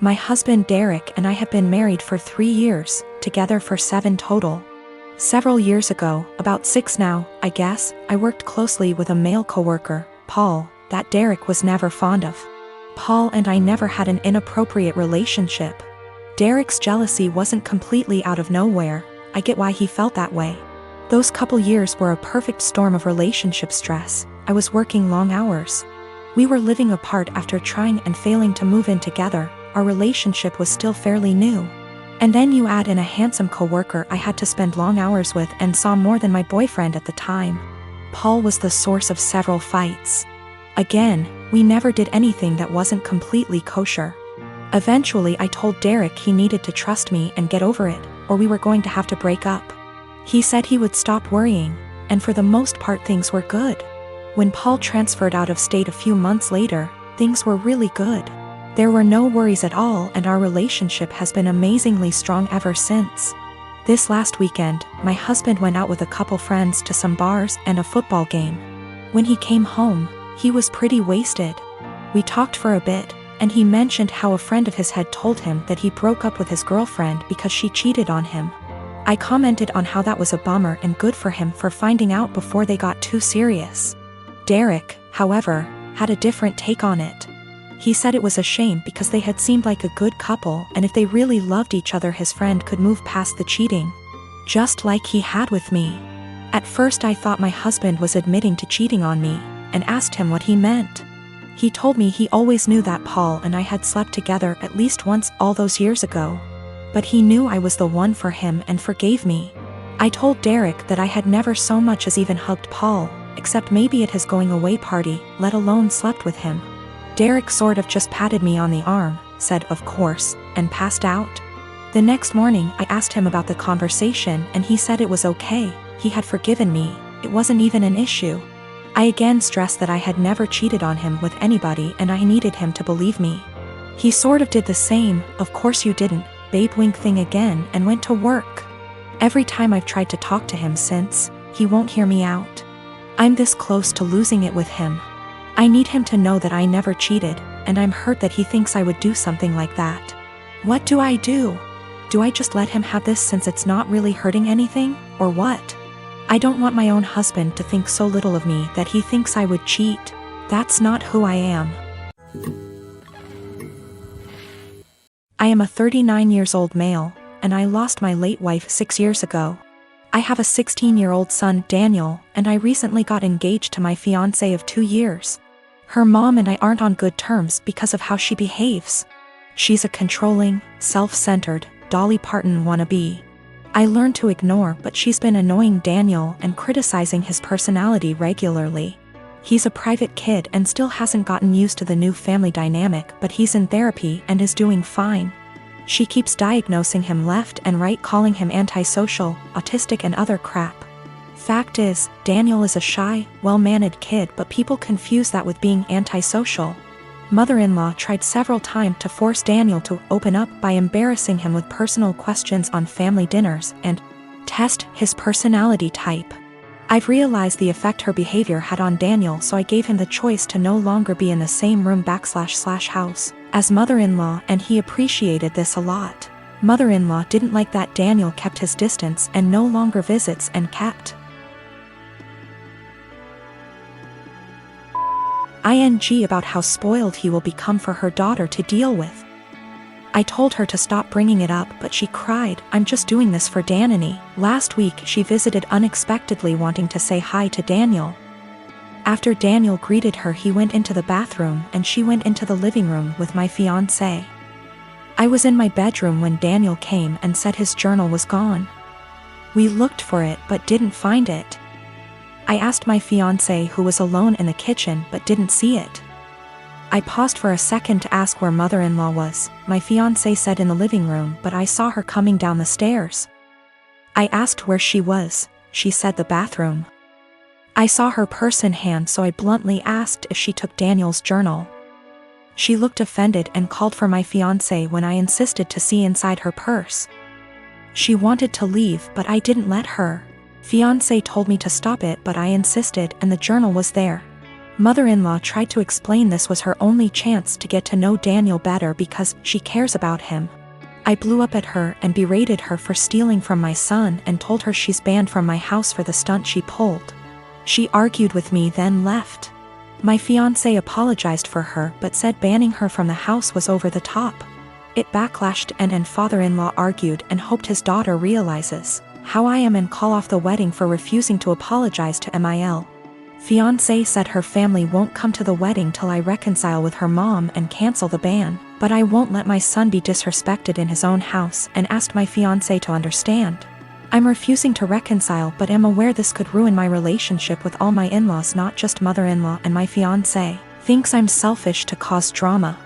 My husband Derek and I have been married for 3 years, together for 7 total. Several years ago, about 6 now, I guess, I worked closely with a male coworker, Paul, that Derek was never fond of. Paul and I never had an inappropriate relationship. Derek's jealousy wasn't completely out of nowhere. I get why he felt that way. Those couple years were a perfect storm of relationship stress. I was working long hours. We were living apart after trying and failing to move in together. Our relationship was still fairly new. And then you add in a handsome coworker I had to spend long hours with and saw more than my boyfriend at the time. Paul was the source of several fights. Again, we never did anything that wasn't completely kosher. Eventually I told Derek he needed to trust me and get over it, or we were going to have to break up. He said he would stop worrying, and for the most part things were good. When Paul transferred out of state a few months later, things were really good. There were no worries at all, and our relationship has been amazingly strong ever since. This last weekend, my husband went out with a couple friends to some bars and a football game. When he came home, he was pretty wasted. We talked for a bit, and he mentioned how a friend of his had told him that he broke up with his girlfriend because she cheated on him. I commented on how that was a bummer and good for him for finding out before they got too serious. Derek, however, had a different take on it. He said it was a shame because they had seemed like a good couple, and if they really loved each other his friend could move past the cheating. Just like he had with me. At first I thought my husband was admitting to cheating on me, and asked him what he meant. He told me he always knew that Paul and I had slept together at least once all those years ago. But he knew I was the one for him and forgave me. I told Derek that I had never so much as even hugged Paul, except maybe at his going away party, let alone slept with him. Derek sort of just patted me on the arm, said of course, and passed out. The next morning I asked him about the conversation and he said it was okay, he had forgiven me, it wasn't even an issue. I again stressed that I had never cheated on him with anybody and I needed him to believe me. He sort of did the same, of course you didn't, babe wink thing again, and went to work. Every time I've tried to talk to him since, he won't hear me out. I'm this close to losing it with him. I need him to know that I never cheated, and I'm hurt that he thinks I would do something like that. What do I do? Do I just let him have this since it's not really hurting anything, or what? I don't want my own husband to think so little of me that he thinks I would cheat. That's not who I am. I am a 39-year-old male, and I lost my late wife 6 years ago. I have a 16-year-old son, Daniel, and I recently got engaged to my fiancé of 2 years. Her mom and I aren't on good terms because of how she behaves. She's a controlling, self-centered, Dolly Parton wannabe. I learned to ignore, but she's been annoying Daniel and criticizing his personality regularly. He's a private kid and still hasn't gotten used to the new family dynamic, but he's in therapy and is doing fine. She keeps diagnosing him left and right, calling him antisocial, autistic and other crap. Fact is, Daniel is a shy, well-mannered kid, but people confuse that with being antisocial. Mother-in-law tried several times to force Daniel to open up by embarrassing him with personal questions on family dinners and test his personality type. I've realized the effect her behavior had on Daniel, so I gave him the choice to no longer be in the same room / house as mother-in-law, and he appreciated this a lot. Mother-in-law didn't like that Daniel kept his distance and no longer visits and kept ing about how spoiled he will become for her daughter to deal with. I told her to stop bringing it up, but she cried, "I'm just doing this for Danny." Last week she visited unexpectedly, wanting to say hi to Daniel. After Daniel greeted her, he went into the bathroom and she went into the living room with my fiancé. I was in my bedroom when Daniel came and said his journal was gone. We looked for it but didn't find it. I asked my fiancé, who was alone in the kitchen, but didn't see it. I paused for a second to ask where mother-in-law was. My fiancé said in the living room, but I saw her coming down the stairs. I asked where she was. She said the bathroom. I saw her purse in hand, so I bluntly asked if she took Daniel's journal. She looked offended and called for my fiancé when I insisted to see inside her purse. She wanted to leave, but I didn't let her. Fiancé told me to stop it, but I insisted, and the journal was there. Mother-in-law tried to explain this was her only chance to get to know Daniel better because she cares about him. I blew up at her and berated her for stealing from my son and told her she's banned from my house for the stunt she pulled. She argued with me then left. My fiancé apologized for her but said banning her from the house was over the top. It backlashed and father-in-law argued and hoped his daughter realizes how I am and call off the wedding for refusing to apologize to Mil. Fiancé said her family won't come to the wedding till I reconcile with her mom and cancel the ban, but I won't let my son be disrespected in his own house and asked my fiancé to understand. I'm refusing to reconcile but am aware this could ruin my relationship with all my in-laws, not just mother-in-law, and my fiancé thinks I'm selfish to cause drama.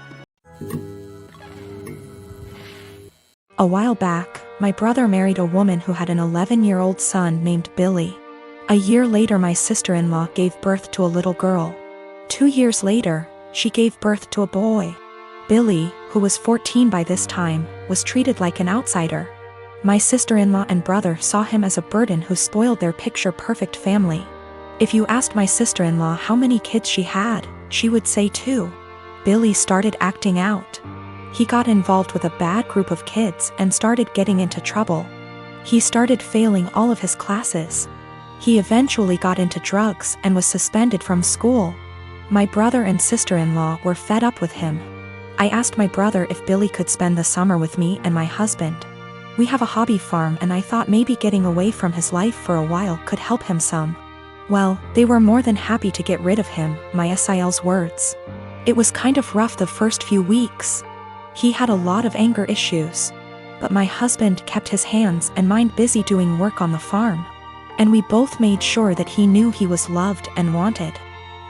A while back, my brother married a woman who had an 11-year-old son named Billy. A year later my sister-in-law gave birth to a little girl. 2 years later, she gave birth to a boy. Billy, who was 14 by this time, was treated like an outsider. My sister-in-law and brother saw him as a burden who spoiled their picture-perfect family. If you asked my sister-in-law how many kids she had, she would say 2. Billy started acting out. He got involved with a bad group of kids and started getting into trouble. He started failing all of his classes. He eventually got into drugs and was suspended from school. My brother and sister-in-law were fed up with him. I asked my brother if Billy could spend the summer with me and my husband. We have a hobby farm and I thought maybe getting away from his life for a while could help him some. Well, they were more than happy to get rid of him, my SIL's words. It was kind of rough the first few weeks. He had a lot of anger issues. But my husband kept his hands and mind busy doing work on the farm. And we both made sure that he knew he was loved and wanted.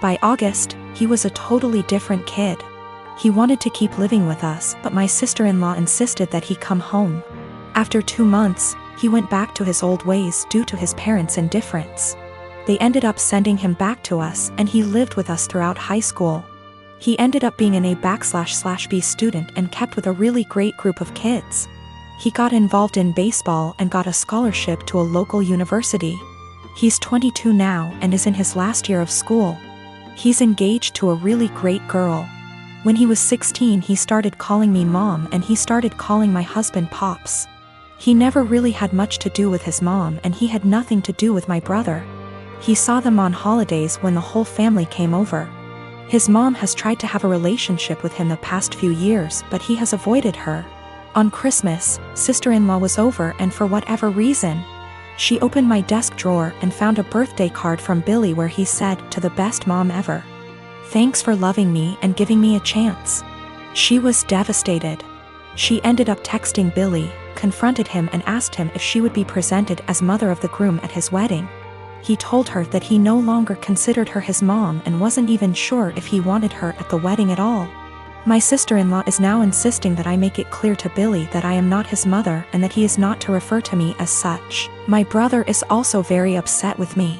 By August, he was a totally different kid. He wanted to keep living with us, but my sister-in-law insisted that he come home. After 2 months, he went back to his old ways due to his parents' indifference. They ended up sending him back to us and he lived with us throughout high school. He ended up being an A/B student and kept with a really great group of kids. He got involved in baseball and got a scholarship to a local university. He's 22 now and is in his last year of school. He's engaged to a really great girl. When he was 16 he started calling me mom and he started calling my husband pops. He never really had much to do with his mom and he had nothing to do with my brother. He saw them on holidays when the whole family came over. His mom has tried to have a relationship with him the past few years but he has avoided her. On Christmas, sister-in-law was over and for whatever reason, she opened my desk drawer and found a birthday card from Billy where he said, "To the best mom ever. Thanks for loving me and giving me a chance." She was devastated. She ended up texting Billy, confronted him and asked him if she would be presented as mother of the groom at his wedding. He told her that he no longer considered her his mom and wasn't even sure if he wanted her at the wedding at all. My sister-in-law is now insisting that I make it clear to Billy that I am not his mother and that he is not to refer to me as such. My brother is also very upset with me.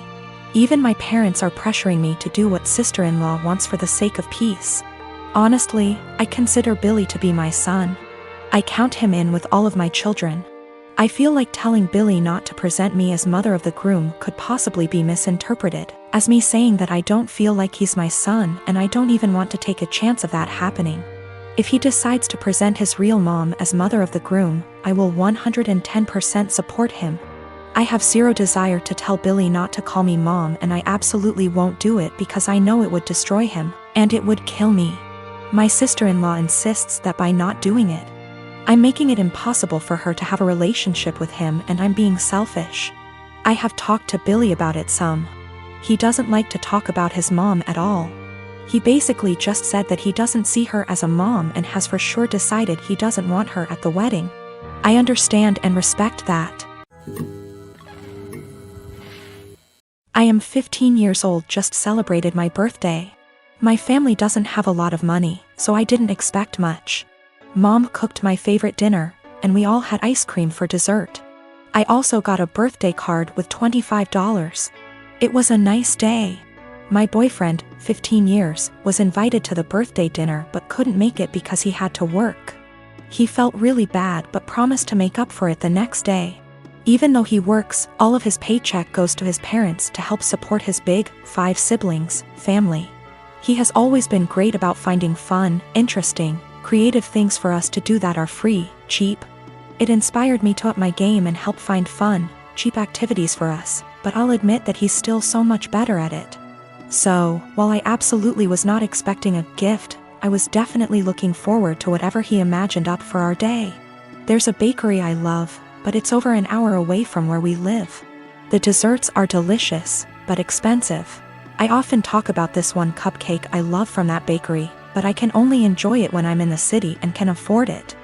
Even my parents are pressuring me to do what sister-in-law wants for the sake of peace. Honestly, I consider Billy to be my son. I count him in with all of my children. I feel like telling Billy not to present me as mother of the groom could possibly be misinterpreted as me saying that I don't feel like he's my son and I don't even want to take a chance of that happening. If he decides to present his real mom as mother of the groom, I will 110% support him. I have zero desire to tell Billy not to call me mom and I absolutely won't do it because I know it would destroy him, and it would kill me. My sister-in-law insists that by not doing it, I'm making it impossible for her to have a relationship with him and I'm being selfish. I have talked to Billy about it some. He doesn't like to talk about his mom at all. He basically just said that he doesn't see her as a mom and has for sure decided he doesn't want her at the wedding. I understand and respect that. I am 15 years old, just celebrated my birthday. My family doesn't have a lot of money, so I didn't expect much. Mom cooked my favorite dinner, and we all had ice cream for dessert. I also got a birthday card with $25. It was a nice day. My boyfriend, 15 years, was invited to the birthday dinner but couldn't make it because he had to work. He felt really bad but promised to make up for it the next day. Even though he works, all of his paycheck goes to his parents to help support his big, 5 siblings, family. He has always been great about finding fun, interesting, creative things for us to do that are free, cheap. It inspired me to up my game and help find fun, cheap activities for us, but I'll admit that he's still so much better at it. So, while I absolutely was not expecting a gift, I was definitely looking forward to whatever he imagined up for our day. There's a bakery I love, but it's over an hour away from where we live. The desserts are delicious, but expensive. I often talk about this one cupcake I love from that bakery, but I can only enjoy it when I'm in the city and can afford it.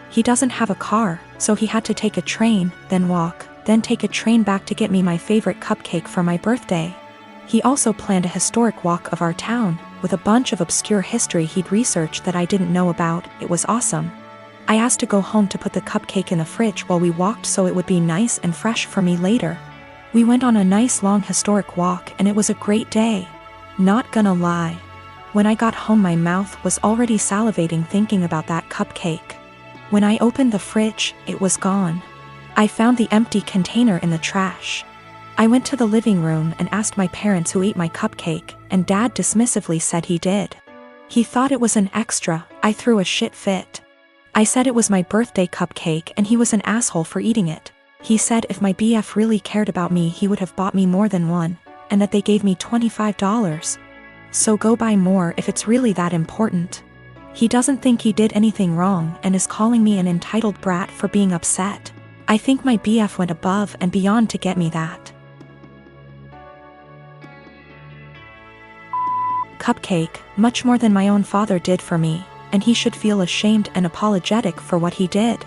He doesn't have a car, so he had to take a train, then walk, then take a train back to get me my favorite cupcake for my birthday. He also planned a historic walk of our town, with a bunch of obscure history he'd researched that I didn't know about. It was awesome. I asked to go home to put the cupcake in the fridge while we walked so it would be nice and fresh for me later. We went on a nice long historic walk and it was a great day. Not gonna lie. When I got home my mouth was already salivating thinking about that cupcake. When I opened the fridge, it was gone. I found the empty container in the trash. I went to the living room and asked my parents who ate my cupcake, and Dad dismissively said he did. He thought it was an extra. I threw a shit fit. I said it was my birthday cupcake and he was an asshole for eating it. He said if my BF really cared about me he would have bought me more than one, and that they gave me $25. So go buy more if it's really that important. He doesn't think he did anything wrong and is calling me an entitled brat for being upset. I think my BF went above and beyond to get me that cupcake, much more than my own father did for me, and he should feel ashamed and apologetic for what he did.